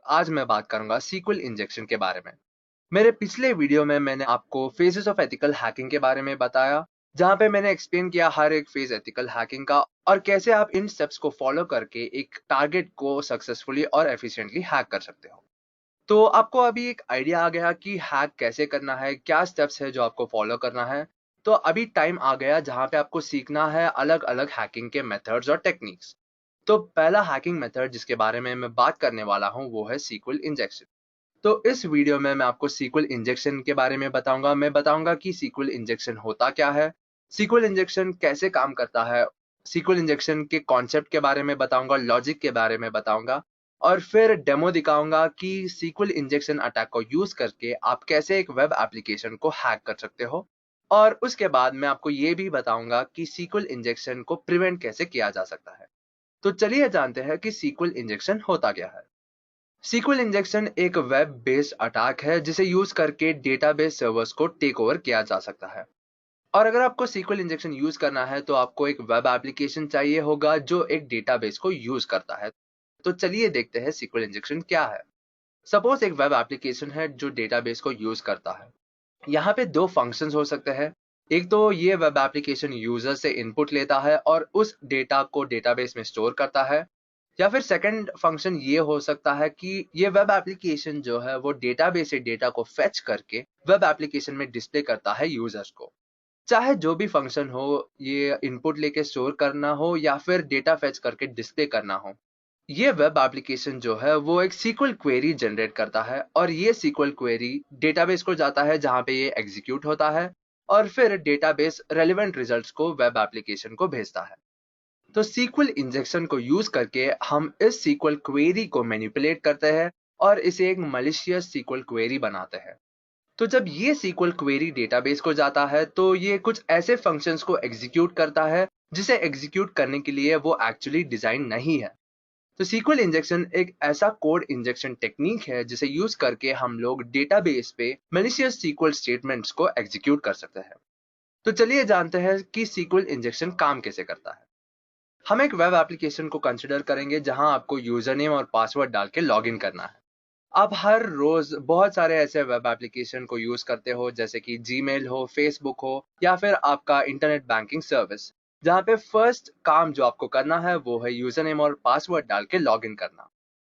आज मैं बात करूंगा सीक्वल इंजेक्शन के बारे में। मेरे पिछले वीडियो में मैंने आपको फेजेस ऑफ एथिकल हैकिंग के बारे में बताया, जहां पे मैंने एक्सप्लेन किया हर एक फेज एथिकल हैकिंग का और कैसे आप इन स्टेप्स को फॉलो करके एक टारगेट को सक्सेसफुली और एफिशिएंटली हैक कर सकते हो। तो आपको अभी एक आइडिया आ गया कि हैक कैसे करना है, क्या स्टेप्स है जो आपको फॉलो करना है। तो अभी टाइम आ गया जहां पे आपको सीखना है अलग अलग हैकिंग के मेथड्स और टेक्निक्स। तो पहला हैकिंग मेथड जिसके बारे में मैं बात करने वाला हूं वो है सीक्वल इंजेक्शन। तो इस वीडियो में मैं आपको सीक्वल इंजेक्शन के बारे में बताऊंगा। मैं बताऊंगा कि सीक्वल इंजेक्शन होता क्या है, सीक्वल इंजेक्शन कैसे काम करता है, सीक्वल इंजेक्शन के कॉन्सेप्ट के बारे में बताऊंगा, लॉजिक के बारे में बताऊंगा और फिर डेमो दिखाऊंगा कि सीक्वल इंजेक्शन अटैक को यूज करके आप कैसे एक वेब एप्लीकेशन को हैक कर सकते हो। और उसके बाद मैं आपको ये भी बताऊंगा कि सीक्वल इंजेक्शन को प्रिवेंट कैसे किया जा सकता है। तो चलिए जानते हैं कि सीक्वल इंजेक्शन होता क्या है। सीक्वल इंजेक्शन एक वेब बेस्ड अटैक है जिसे यूज करके डेटाबेस सर्वर्स को टेक ओवर किया जा सकता है। और अगर आपको सीक्वल इंजेक्शन यूज करना है तो आपको एक वेब एप्लीकेशन चाहिए होगा जो एक डेटाबेस को यूज करता है। तो चलिए देखते हैं सीक्वल इंजेक्शन क्या है। सपोज एक वेब एप्लीकेशन है जो डेटाबेस को यूज करता है। यहाँ पे दो फंक्शंस हो सकते हैं। एक तो ये वेब एप्लीकेशन यूजर से इनपुट लेता है और उस डेटा को डेटाबेस में स्टोर करता है, या फिर सेकंड फंक्शन ये हो सकता है कि ये वेब एप्लीकेशन जो है वो डेटाबेस से डेटा को फेच करके वेब एप्लीकेशन में डिस्प्ले करता है यूजर्स को। चाहे जो भी फंक्शन हो, ये इनपुट लेके स्टोर करना हो या फिर डेटा फेच करके डिस्प्ले करना हो, ये वेब एप्लीकेशन जो है वो एक सीक्वल क्वेरी जनरेट करता है और ये सीक्वल क्वेरी डेटाबेस को जाता है जहां पे ये एग्जीक्यूट होता है और फिर डेटाबेस रेलेवेंट रिजल्ट्स को वेब एप्लीकेशन को भेजता है। तो सीक्वल इंजेक्शन को यूज करके हम इस सीक्वल क्वेरी को मैनिपुलेट करते हैं और इसे एक मलिशियस सीक्वल क्वेरी बनाते हैं। तो जब ये सीक्वल क्वेरी डेटाबेस को जाता है तो ये कुछ ऐसे फंक्शंस को एग्जीक्यूट करता है जिसे एग्जीक्यूट करने के लिए वो एक्चुअली डिजाइन नहीं है। तो सीक्वल इंजेक्शन एक ऐसा कोड इंजेक्शन टेक्निक है जिसे यूज करके हम लोग डेटाबेस पे मैलिशियस सीक्वल स्टेटमेंट्स को एग्जीक्यूट कर सकते हैं। तो चलिए जानते हैं कि सीक्वल इंजेक्शन काम कैसे करता है। हम एक वेब एप्लीकेशन को कंसिडर करेंगे जहां आपको यूजर नेम और पासवर्ड डाल के लॉग इन करना है। आप हर रोज बहुत सारे ऐसे वेब एप्लीकेशन को यूज करते हो जैसे कि जीमेल हो, फेसबुक हो या फिर आपका इंटरनेट बैंकिंग सर्विस, जहां पे फर्स्ट काम जो आपको करना है वो है यूजर नेम और पासवर्ड डाल के लॉग इन करना।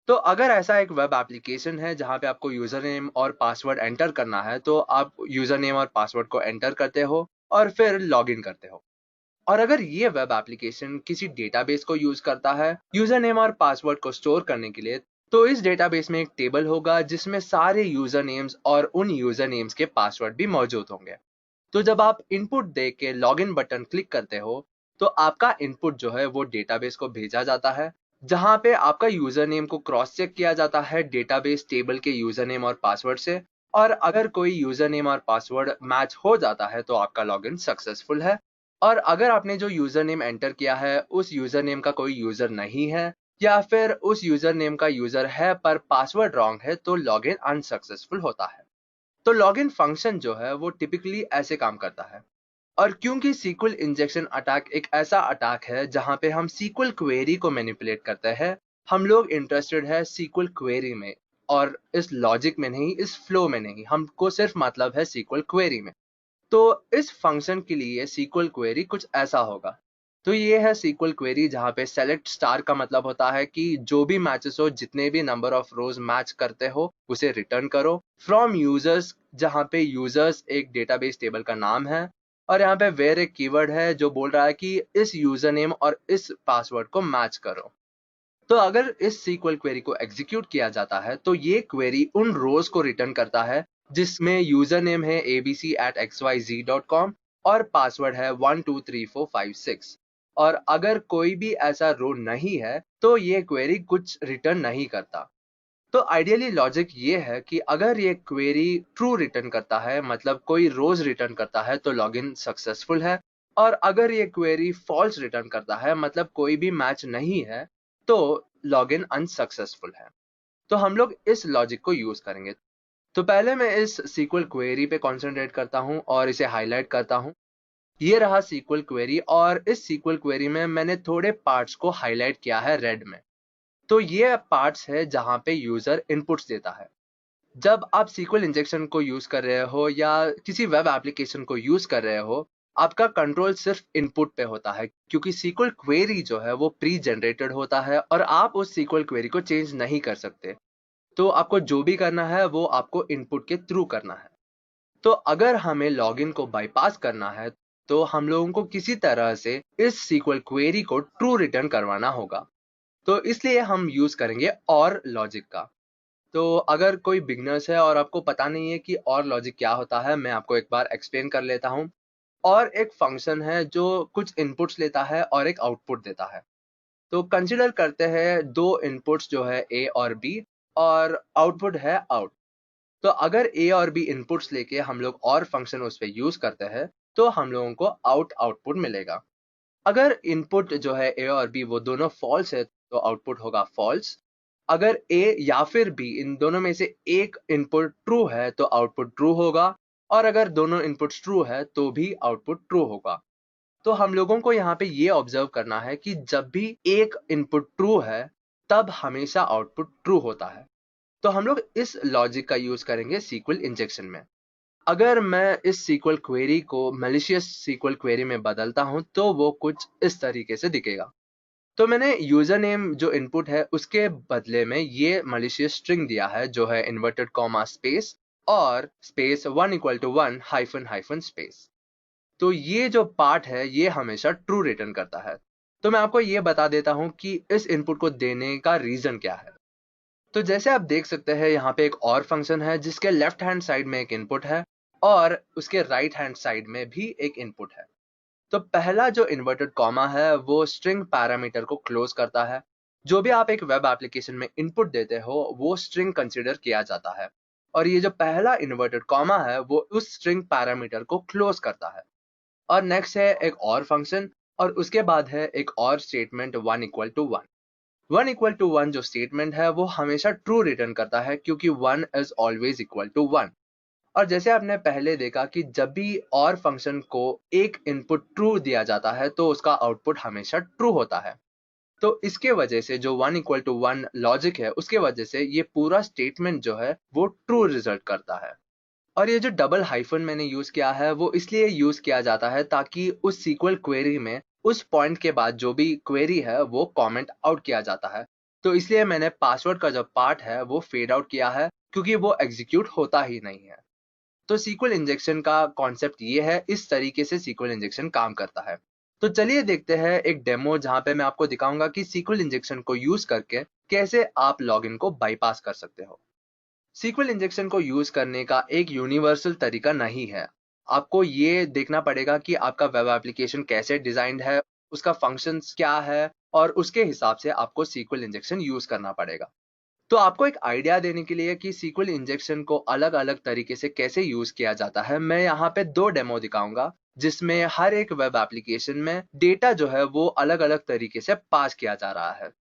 तो अगर ऐसा एक वेब एप्लीकेशन है जहां पे आपको यूजर नेम और पासवर्ड एंटर करना है तो आप यूजर नेम और पासवर्ड को एंटर करते हो और फिर लॉग इन करते हो। और अगर ये वेब एप्लीकेशन किसी डेटाबेस को यूज करता है यूजर नेम और पासवर्ड को स्टोर करने के लिए, तो इस डेटाबेस में एक टेबल होगा जिसमें सारे यूजर नेम्स और उन यूजर नेम्स के पासवर्ड भी मौजूद होंगे। तो जब आप इनपुट दे के लॉगिन बटन क्लिक करते हो तो आपका इनपुट जो है वो डेटाबेस को भेजा जाता है, जहां पे आपका यूजर नेम को क्रॉस चेक किया जाता है डेटाबेस टेबल के यूजर नेम और पासवर्ड से। और अगर कोई यूजर नेम और पासवर्ड मैच हो जाता है तो आपका लॉगिन सक्सेसफुल है। और अगर आपने जो यूजर नेम एंटर किया है उस यूजर नेम का कोई यूजर नहीं है या फिर उस यूजर नेम का यूजर है पर पासवर्ड रॉन्ग है तो लॉगिन अनसक्सेसफुल होता है। तो लॉगिन फंक्शन जो है वो टिपिकली ऐसे काम करता है। और क्योंकि सीक्वल इंजेक्शन अटैक एक ऐसा अटैक है जहां पे हम सीक्वल क्वेरी को मैनिपुलेट करते हैं, हम लोग इंटरेस्टेड है सीक्वल क्वेरी में और इस लॉजिक में नहीं, इस फ्लो में नहीं, हमको सिर्फ मतलब है सीक्वल क्वेरी में। तो इस फंक्शन के लिए सीक्वल क्वेरी कुछ ऐसा होगा। तो ये है सीक्वल क्वेरी जहां पे सेलेक्ट स्टार का मतलब होता है कि जो भी मैचेस हो, जितने भी नंबर ऑफ रोज मैच करते हो उसे रिटर्न करो फ्रॉम यूजर्स, जहां पे यूजर्स एक डेटाबेस टेबल का नाम है। और यहाँ पे वेयर एक कीवर्ड है जो बोल रहा है कि इस यूजर नेम और इस पासवर्ड को मैच करो। तो अगर इस सीक्वल क्वेरी को एग्जीक्यूट किया जाता है तो ये क्वेरी उन रोज को रिटर्न करता है जिसमें यूजर नेम है abc@xyz.com और पासवर्ड है 123456। और अगर कोई भी ऐसा रो नहीं है तो ये क्वेरी कुछ रिटर्न नहीं करता। तो आइडियली लॉजिक ये है कि अगर ये क्वेरी ट्रू रिटर्न करता है, मतलब कोई रोज रिटर्न करता है, तो लॉगिन सक्सेसफुल है। और अगर ये क्वेरी फॉल्स रिटर्न करता है, मतलब कोई भी मैच नहीं है, तो लॉगिन अनसक्सेसफुल है। तो हम लोग इस लॉजिक को यूज करेंगे। तो पहले मैं इस सीक्वल क्वेरी पे कॉन्सेंट्रेट करता हूँ और इसे हाईलाइट करता हूँ। ये रहा सीक्वल क्वेरी और इस सीक्वल क्वेरी में मैंने थोड़े पार्ट्स को हाईलाइट किया है रेड में। तो ये पार्ट्स है जहाँ पे यूजर इनपुट्स देता है। जब आप SQL इंजेक्शन को यूज कर रहे हो या किसी वेब एप्लीकेशन को यूज कर रहे हो, आपका कंट्रोल सिर्फ इनपुट पे होता है, क्योंकि SQL क्वेरी जो है वो प्री जनरेटेड होता है और आप उस SQL क्वेरी को चेंज नहीं कर सकते। तो आपको जो भी करना है वो आपको इनपुट के थ्रू करना है। तो अगर हमें लॉगिन को बाईपास करना है, तो हम लोगों को किसी तरह से इस SQL क्वेरी को ट्रू रिटर्न करवाना होगा। तो इसलिए हम यूज करेंगे और लॉजिक का। तो अगर कोई बिगनर्स है और आपको पता नहीं है कि और लॉजिक क्या होता है, मैं आपको एक बार एक्सप्लेन कर लेता हूँ। और एक फंक्शन है जो कुछ इनपुट्स लेता है और एक आउटपुट देता है। तो कंसिडर करते हैं दो इनपुट्स जो है ए और बी, और आउटपुट है आउट। तो अगर ए और बी इनपुट्स लेके हम लोग और फंक्शन उस पर यूज करते हैं, तो हम लोगों को आउटपुट मिलेगा। अगर इनपुट जो है ए और बी वो दोनों फॉल्स है, तो आउटपुट होगा फॉल्स। अगर ए या फिर बी इन दोनों में से एक इनपुट ट्रू है, तो आउटपुट ट्रू होगा। और अगर दोनों इनपुट्स ट्रू है तो भी आउटपुट ट्रू होगा। तो हम लोगों को यहाँ पे ये ऑब्जर्व करना है कि जब भी एक इनपुट ट्रू है, तब हमेशा आउटपुट ट्रू होता है। तो हम लोग इस लॉजिक का यूज करेंगे SQL इंजेक्शन में। अगर मैं इस SQL क्वेरी को मैलिशियस SQL क्वेरी में बदलता हूं, तो वो कुछ इस तरीके से दिखेगा। तो मैंने यूजर नेम जो इनपुट है उसके बदले में ये मैलिशियस स्ट्रिंग दिया है, जो है इन्वर्टेड कॉमा स्पेस और स्पेस 1 = 1 हाइफन हाइफन स्पेस। तो ये जो पार्ट है ये हमेशा ट्रू रिटर्न करता है। तो मैं आपको ये बता देता हूँ कि इस इनपुट को देने का रीजन क्या है। तो जैसे आप देख सकते हैं, यहाँ पे एक और फंक्शन है जिसके लेफ्ट हैंड साइड में एक इनपुट है और उसके राइट हैंड साइड में भी एक इनपुट है। तो पहला जो इन्वर्टेड कॉमा है वो स्ट्रिंग पैरामीटर को क्लोज करता है। जो भी आप एक वेब एप्लीकेशन में इनपुट देते हो वो स्ट्रिंग कंसीडर किया जाता है, और ये जो पहला इन्वर्टेड कॉमा है वो उस स्ट्रिंग पैरामीटर को क्लोज करता है। और नेक्स्ट है एक और फंक्शन, और उसके बाद है एक और स्टेटमेंट 1 = 1। 1 = 1 जो स्टेटमेंट है वो हमेशा ट्रू रिटर्न करता है, क्योंकि 1 is always equal to 1। और जैसे आपने पहले देखा कि जब भी और फंक्शन को एक इनपुट ट्रू दिया जाता है, तो उसका आउटपुट हमेशा ट्रू होता है। तो इसके वजह से जो 1 = 1 लॉजिक है, उसके वजह से ये पूरा स्टेटमेंट जो है वो ट्रू रिजल्ट करता है। और ये जो डबल हाइफन मैंने यूज किया है वो इसलिए यूज किया जाता है ताकि उस SQL क्वेरी में उस पॉइंट के बाद जो भी क्वेरी है वो कमेंट आउट किया जाता है। तो इसलिए मैंने पासवर्ड का जो पार्ट है वो फेड आउट किया है, क्योंकि वो एग्जीक्यूट होता ही नहीं है। तो SQL इंजेक्शन का कॉन्सेप्ट ये है, इस तरीके से SQL इंजेक्शन काम करता है। तो चलिए देखते हैं एक डेमो जहां पे मैं आपको दिखाऊंगा कि SQL इंजेक्शन को यूज करके कैसे आप लॉगिन को बाईपास कर सकते हो। SQL इंजेक्शन को यूज करने का एक यूनिवर्सल तरीका नहीं है। आपको ये देखना पड़ेगा कि आपका वेब एप्लीकेशन कैसे डिजाइंड है, उसका फंक्शंस क्या है, और उसके हिसाब से आपको SQL इंजेक्शन यूज करना पड़ेगा। तो आपको एक आइडिया देने के लिए कि SQL इंजेक्शन को अलग-अलग तरीके से कैसे यूज किया जाता है, मैं यहाँ पे दो डेमो दिखाऊंगा, जिसमें हर एक वेब एप्लीकेशन में डेटा जो है वो अलग-अलग तरीके से पास किया जा रहा है।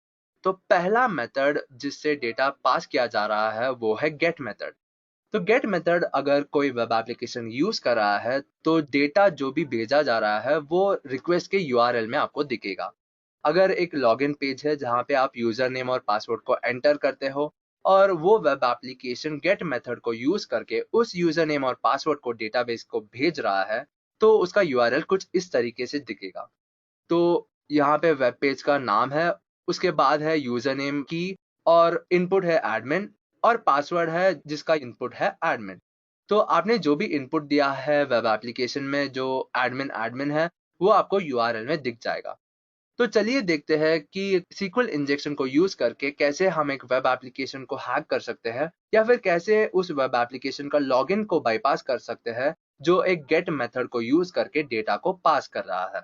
तो पहला मेथड जिससे डेटा पास किया जा रहा है वो है गेट मेथड। तो गेट मेथड अगर कोई वेब एप्लीकेशन यूज कर रहा है, तो डेटा जो भी भेजा जा रहा है वो रिक्वेस्ट के यूआरएल में आपको दिखेगा। अगर एक लॉगिन पेज है जहां पे आप यूजर नेम और पासवर्ड को एंटर करते हो, और वो वेब एप्लीकेशन गेट मेथड को यूज करके उस यूजर नेम और पासवर्ड को डेटाबेस को भेज रहा है, तो उसका यूआरएल कुछ इस तरीके से दिखेगा। तो यहाँ पे वेब पेज का नाम है, उसके बाद है यूजर नेम की, और इनपुट है एडमिन, और पासवर्ड है जिसका इनपुट है एडमिन। तो आपने जो भी इनपुट दिया है वेब एप्लीकेशन में जो एडमिन एडमिन है, वो आपको यूआरएल में दिख जाएगा। तो चलिए देखते हैं कि SQL इंजेक्शन को यूज करके कैसे हम एक वेब एप्लीकेशन को हैक कर सकते हैं, या फिर कैसे उस वेब एप्लीकेशन का लॉगिन को बाईपास कर सकते हैं, जो एक गेट मेथड को यूज करके डेटा को पास कर रहा है।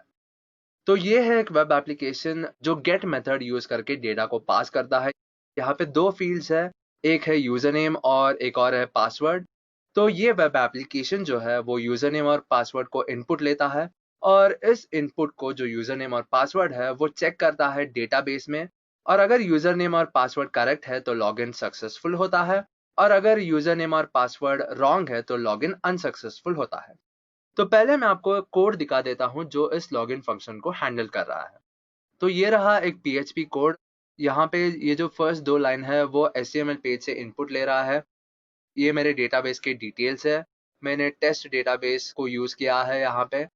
तो ये है एक वेब एप्लीकेशन जो गेट मेथड यूज करके डेटा को पास करता है। यहाँ पे दो फील्ड्स है, एक है यूजर नेम और एक और है पासवर्ड। तो ये वेब एप्लीकेशन जो है वो यूजर नेम और पासवर्ड को इनपुट लेता है, और इस इनपुट को जो यूजर नेम और पासवर्ड है वो चेक करता है डेटाबेस में। और अगर यूजर नेम और पासवर्ड करेक्ट है तो लॉगिन सक्सेसफुल होता है, और अगर यूजर नेम और पासवर्ड रॉन्ग है तो लॉगिन अनसक्सेसफुल होता है। तो पहले मैं आपको कोड दिखा देता हूं जो इस लॉगिन फंक्शन को हैंडल कर रहा है। तो ये रहा एक PHP कोड। यहाँ पे ये जो फर्स्ट 2 लाइन है वो HTML पेज से इनपुट ले रहा है। ये मेरे डेटाबेस के डिटेल्स है। मैंने टेस्ट डेटाबेस को यूज़ किया है यहाँ पे।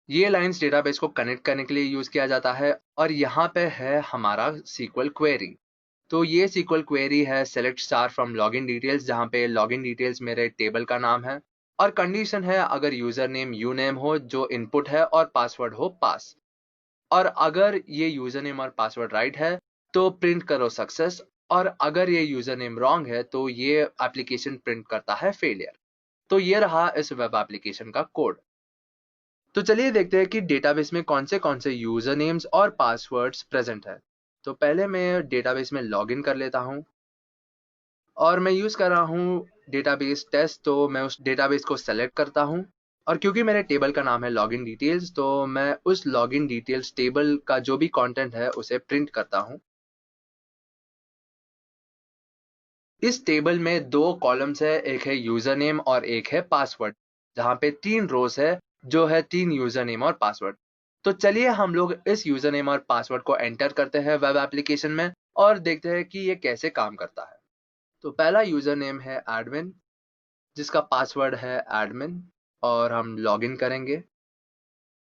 ये लाइन्स डेटाबेस को कनेक्ट करने के लिए यूज़ किया जाता है और यहाँ पे है हमारा SQL क्वेरी। तो ये SQL क्वेरी है select star from login details, जहाँ पे लॉगिन डिटेल्स मेरे टेबल का नाम है और कंडीशन है अगर यूजर नेम यूनेम हो जो इनपुट है और पासवर्ड हो पास। और अगर ये यूजर नेम और पासवर्ड राइट है तो प्रिंट करो सक्सेस, और अगर ये यूजर नेम रॉन्ग है तो ये एप्लीकेशन प्रिंट करता है फेलियर। तो ये रहा इस वेब एप्लीकेशन का कोड। तो चलिए देखते हैं कि डेटाबेस में कौन से यूजर नेम्स और पासवर्ड्स प्रेजेंट है। तो पहले मैं डेटाबेस में लॉगिन कर लेता हूँ और मैं यूज कर रहा हूँ डेटाबेस टेस्ट, तो मैं उस डेटाबेस को सेलेक्ट करता हूँ और क्योंकि मेरे टेबल का नाम है लॉगिन डिटेल्स तो मैं उस लॉगिन डिटेल्स टेबल का जो भी कंटेंट है उसे प्रिंट करता हूँ। इस टेबल में 2 कॉलम्स है, एक है यूजर नेम और एक है पासवर्ड, जहाँ पे 3 रोज है जो है 3 यूजर नेम और पासवर्ड। तो चलिए हम लोग इस यूजर नेम और पासवर्ड को एंटर करते हैं वेब एप्लीकेशन में और देखते हैं कि ये कैसे काम करता है। तो पहला यूजर नेम है एडमिन, जिसका पासवर्ड है एडमिन, और हम लॉगिन करेंगे।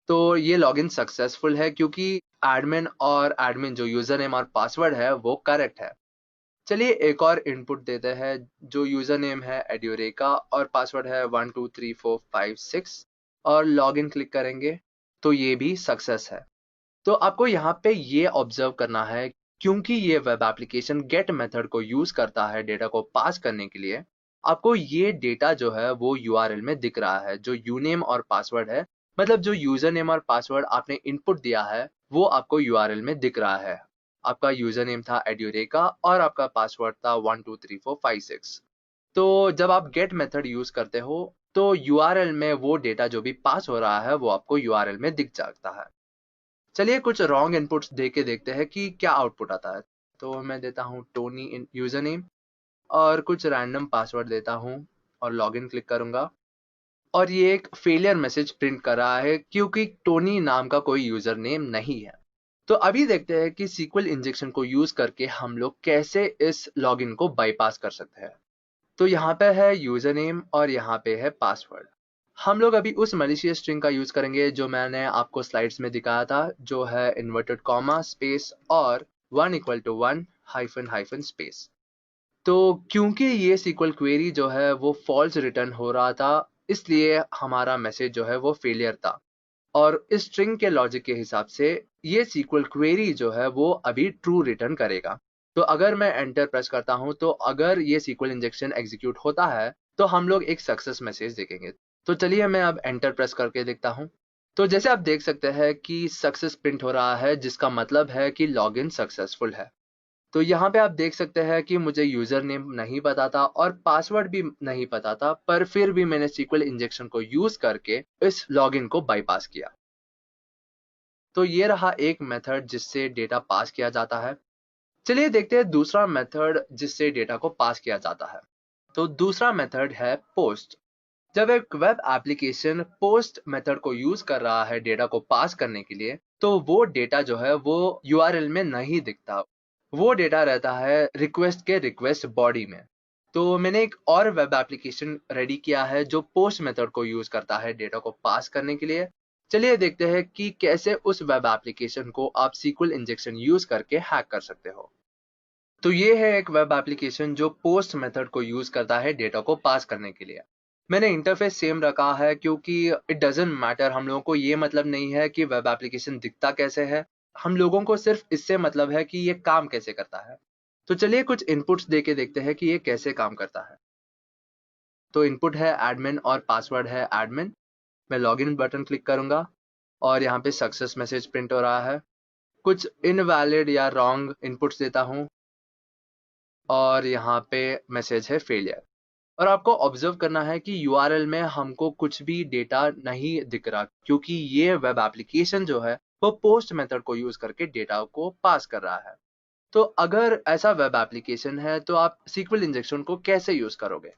तो ये लॉगिन सक्सेसफुल है क्योंकि एडमिन जो यूजर नेम और पासवर्ड है वो करेक्ट है। चलिए एक और इनपुट देते हैं। जो यूजर नेम है एड्यूरेका और पासवर्ड है 123456 और लॉगिन क्लिक करेंगे तो ये भी सक्सेस है। तो आपको यहाँ पे ये ऑब्जर्व करना है, क्योंकि ये वेब एप्लीकेशन गेट मेथड को यूज करता है डेटा को पास करने के लिए, आपको ये डेटा जो है वो यूआरएल में दिख रहा है। जो यूनेम और पासवर्ड है, मतलब जो यूजर नेम और पासवर्ड आपने इनपुट दिया है वो आपको यूआरएल में दिख रहा है। आपका यूजर नेम था एड्यूरेका और आपका पासवर्ड था 123456। तो जब आप गेट मेथड यूज करते हो तो यूआरएल में वो डेटा जो भी पास हो रहा है वो आपको यूआरएल में दिख जाता है। चलिए कुछ रॉन्ग इनपुट्स दे के देखते हैं कि क्या आउटपुट आता है। तो मैं देता हूँ टोनी इन यूजर नेम और कुछ रैंडम पासवर्ड देता हूँ और लॉगिन क्लिक करूंगा और ये एक फेलियर मैसेज प्रिंट कर रहा है क्योंकि टोनी नाम का कोई यूजर नेम नहीं है। तो अभी देखते हैं कि सीक्वल इंजेक्शन को यूज करके हम लोग कैसे इस लॉगिन को बाईपास कर सकते हैं। तो यहाँ पे है यूजर नेम और यहाँ पे है पासवर्ड। हम लोग अभी उस मलिशियस स्ट्रिंग का यूज करेंगे जो मैंने आपको स्लाइड्स में दिखाया था, जो है इन्वर्टेड कॉमा स्पेस और 1 = 1 हाइफन हाइफन स्पेस। तो क्योंकि ये SQL क्वेरी जो है वो फॉल्स रिटर्न हो रहा था, इसलिए हमारा मैसेज जो है वो फेलियर था। और इस स्ट्रिंग के लॉजिक के हिसाब से ये SQL क्वेरी जो है वो अभी ट्रू रिटर्न करेगा। तो अगर मैं एंटर प्रेस करता हूं तो अगर ये SQL इंजेक्शन एग्जीक्यूट होता है तो हम लोग एक सक्सेस मैसेज देखेंगे। तो चलिए मैं अब एंटर प्रेस करके देखता हूं। तो जैसे आप देख सकते हैं कि सक्सेस प्रिंट हो रहा है, जिसका मतलब है कि लॉगिन सक्सेसफुल है। तो यहाँ पे आप देख सकते हैं कि मुझे यूजर नेम नहीं पता था और पासवर्ड भी नहीं पता था, पर फिर भी मैंने SQL इंजेक्शन को यूज करके इस लॉगिन को बाईपास किया। तो ये रहा एक मेथड जिससे डेटा पास किया जाता है। चलिए देखते हैं दूसरा मेथड जिससे डेटा को पास किया जाता है। तो दूसरा मेथड है पोस्ट। जब एक वेब एप्लीकेशन पोस्ट मेथड को यूज कर रहा है डेटा को पास करने के लिए, तो वो डेटा जो है वो यूआरएल में नहीं दिखता। वो डेटा रहता है रिक्वेस्ट के रिक्वेस्ट बॉडी में। तो मैंने एक और वेब एप्लीकेशन रेडी किया है जो पोस्ट मेथड को यूज करता है डेटा को पास करने के लिए। चलिए देखते हैं कि कैसे उस वेब एप्लीकेशन को आप SQL इंजेक्शन यूज करके हैक कर सकते हो। तो ये है एक वेब एप्लीकेशन जो पोस्ट मेथड को यूज करता है डेटा को पास करने के लिए। मैंने इंटरफेस सेम रखा है क्योंकि इट डजंट मैटर, हम लोगों को ये मतलब नहीं है कि वेब एप्लीकेशन दिखता कैसे है, हम लोगों को सिर्फ इससे मतलब है कि ये काम कैसे करता है। तो चलिए कुछ इनपुट्स दे के देखते हैं कि ये कैसे काम करता है। तो इनपुट है एडमिन और पासवर्ड है एडमिन। मैं लॉगिन बटन क्लिक करूंगा और यहाँ पे सक्सेस मैसेज प्रिंट हो रहा है। कुछ इनवैलिड या रॉन्ग इनपुट्स देता हूँ और यहाँ पे मैसेज है फेलियर। और आपको ऑब्जर्व करना है कि यूआरएल में हमको कुछ भी डेटा नहीं दिख रहा, क्योंकि ये वेब एप्लीकेशन जो है वो पोस्ट मेथड को यूज करके डेटा को पास कर रहा है। तो अगर ऐसा वेब एप्लीकेशन है तो आप SQL इंजेक्शन को कैसे यूज करोगे?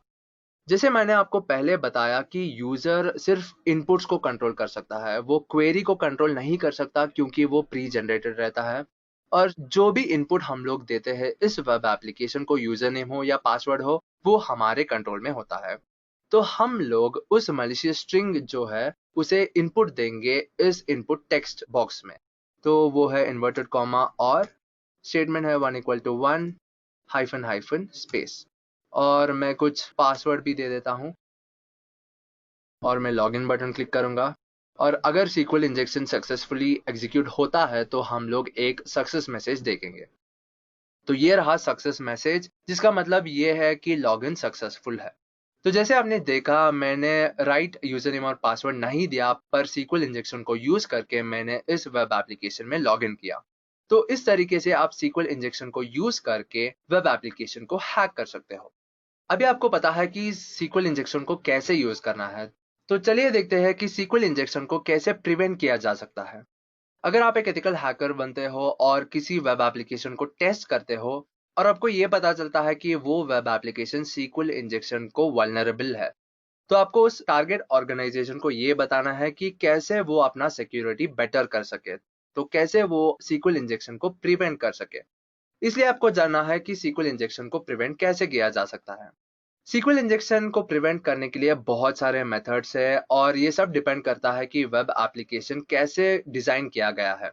जैसे मैंने आपको पहले बताया कि यूजर सिर्फ इनपुट्स को कंट्रोल कर सकता है, वो क्वेरी को कंट्रोल नहीं कर सकता क्योंकि वो प्री जनरेटेड रहता है। और जो भी इनपुट हम लोग देते हैं इस वेब एप्लीकेशन को, यूजर नेम हो या पासवर्ड हो, वो हमारे कंट्रोल में होता है। तो हम लोग उस मलिशियस स्ट्रिंग जो है उसे इनपुट देंगे इस इनपुट टेक्स्ट बॉक्स में। तो वो है इन्वर्टेड कॉमा और स्टेटमेंट है 1 = 1 हाइफन हाइफन स्पेस, और मैं कुछ पासवर्ड भी दे देता हूँ और मैं लॉगिन बटन क्लिक करूंगा। और अगर सीक्वल इंजेक्शन सक्सेसफुली एग्जीक्यूट होता है तो हम लोग एक सक्सेस मैसेज देखेंगे। तो ये रहा सक्सेस मैसेज, जिसका मतलब ये है कि लॉगिन सक्सेसफुल है। तो जैसे आपने देखा, मैंने राइट यूजर नेम और पासवर्ड नहीं दिया, पर सीक्वल इंजेक्शन को यूज करके मैंने इस वेब एप्लीकेशन में लॉगिन किया। तो इस तरीके से आप सीक्वल इंजेक्शन को यूज करके वेब एप्लीकेशन को हैक कर सकते हो। अभी आपको पता है कि सीक्वल इंजेक्शन को कैसे यूज करना है, तो चलिए देखते हैं कि सीक्वल इंजेक्शन को कैसे प्रिवेंट किया जा सकता है। अगर आप एक एथिकल हैकर बनते हो और किसी वेब एप्लीकेशन को टेस्ट करते हो और आपको ये पता चलता है कि वो वेब एप्लीकेशन सीक्वल इंजेक्शन को वल्नरेबल है, तो आपको उस टारगेट ऑर्गेनाइजेशन को ये बताना है कि कैसे वो अपना सिक्योरिटी बेटर कर सके, तो कैसे वो सीक्वल इंजेक्शन को प्रिवेंट कर सके। इसलिए आपको जानना है कि सीक्वल इंजेक्शन को प्रिवेंट कैसे किया जा सकता है। सीक्वल इंजेक्शन को प्रिवेंट करने के लिए बहुत सारे मेथड्स है और ये सब डिपेंड करता है कि वेब एप्लीकेशन कैसे डिजाइन किया गया है।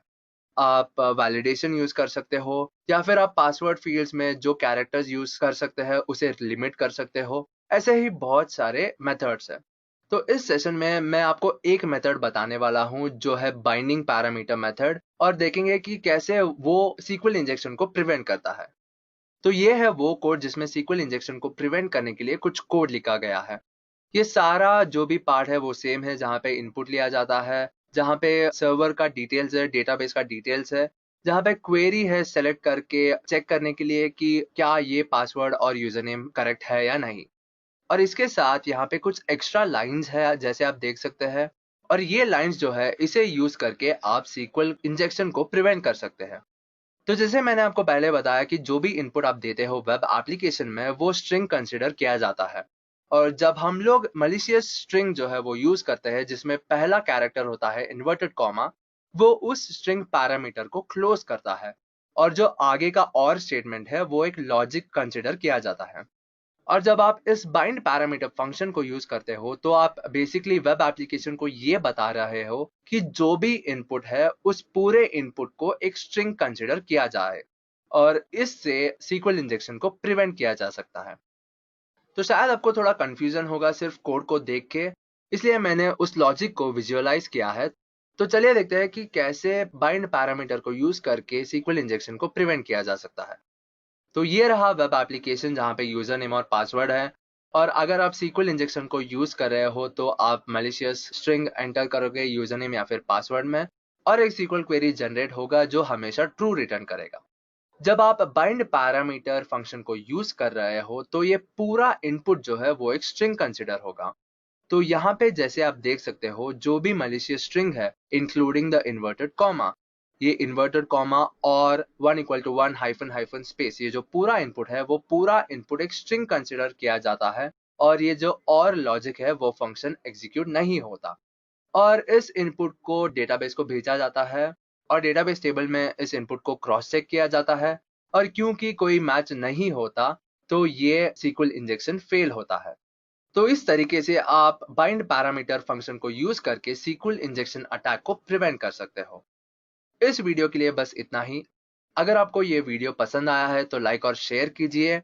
आप वैलिडेशन यूज कर सकते हो, या फिर आप पासवर्ड फील्ड्स में जो कैरेक्टर्स यूज कर सकते हैं उसे लिमिट कर सकते हो। ऐसे ही बहुत सारे मेथड्स हैं। तो इस सेशन में मैं आपको एक मेथड बताने वाला हूं जो है बाइंडिंग पैरामीटर मेथड, और देखेंगे कि कैसे वो सीक्वल इंजेक्शन को प्रिवेंट करता है। तो ये है वो कोड जिसमें सीक्वल इंजेक्शन को प्रिवेंट करने के लिए कुछ कोड लिखा गया है। ये सारा जो भी पार्ट है वो सेम है, जहाँ पे इनपुट लिया जाता है, जहाँ पे सर्वर का डिटेल्स है, डेटाबेस का डिटेल्स है, जहाँ पे क्वेरी है सेलेक्ट करके चेक करने के लिए कि क्या ये पासवर्ड और यूजर नेम करेक्ट है या नहीं। और इसके साथ यहाँ पे कुछ एक्स्ट्रा लाइंस है जैसे आप देख सकते हैं, और ये लाइंस जो है इसे यूज करके आप सीक्वल इंजेक्शन को प्रिवेंट कर सकते हैं। तो जैसे मैंने आपको पहले बताया कि जो भी इनपुट आप देते हो वेब एप्लीकेशन में वो स्ट्रिंग कंसिडर किया जाता है। और जब हम लोग मलिशियस स्ट्रिंग जो है वो यूज करते हैं जिसमें पहला कैरेक्टर होता है इन्वर्टेड कॉमा, वो उस स्ट्रिंग पैरामीटर को क्लोज करता है, और जो आगे का और स्टेटमेंट है वो एक लॉजिक कंसिडर किया जाता है। और जब आप इस बाइंड पैरामीटर फंक्शन को यूज करते हो तो आप बेसिकली वेब एप्लीकेशन को ये बता रहे हो कि जो भी इनपुट है उस पूरे इनपुट को एक स्ट्रिंग कंसिडर किया जाए, और इससे सीक्वल इंजेक्शन को प्रिवेंट किया जा सकता है। तो शायद आपको थोड़ा कंफ्यूजन होगा सिर्फ कोड को देख के, इसलिए मैंने उस लॉजिक को विजुअलाइज किया है। तो चलिए देखते हैं कि कैसे बाइंड पैरामीटर को यूज करके सीक्वल इंजेक्शन को प्रिवेंट किया जा सकता है। तो ये रहा वेब एप्लीकेशन जहाँ पे यूजर नेम और पासवर्ड है, और अगर आप सीक्वल इंजेक्शन को यूज कर रहे हो तो आप मैलिशियस स्ट्रिंग एंटर करोगे यूजर नेम या फिर पासवर्ड में, और एक सीक्वल क्वेरी जनरेट होगा जो हमेशा ट्रू रिटर्न करेगा। जब आप बाइंड पैरामीटर फंक्शन को यूज कर रहे हो तो ये पूरा इनपुट जो है वो एक स्ट्रिंग कंसिडर होगा। तो यहाँ पे जैसे आप देख सकते हो जो भी मैलिशियस स्ट्रिंग है इंक्लूडिंग द इन्वर्टेड कॉमा, ये इन्वर्टेड कॉमा और 1 = 1 हाइफन हाइफन स्पेस, ये जो पूरा इनपुट है वो पूरा इनपुट एक स्ट्रिंग कंसिडर किया जाता है, और ये जो और लॉजिक है वो फंक्शन एग्जीक्यूट नहीं होता। और इस इनपुट को डेटाबेस को भेजा जाता है, और डेटाबेस टेबल में इस इनपुट को क्रॉस चेक किया जाता है, और क्योंकि कोई मैच नहीं होता तो ये सीक्वल इंजेक्शन फेल होता है। तो इस तरीके से आप बाइंड पैरामीटर फंक्शन को यूज करके सीक्वल इंजेक्शन अटैक को प्रिवेंट कर सकते हो। इस वीडियो के लिए बस इतना ही। अगर आपको ये वीडियो पसंद आया है तो लाइक और शेयर कीजिए,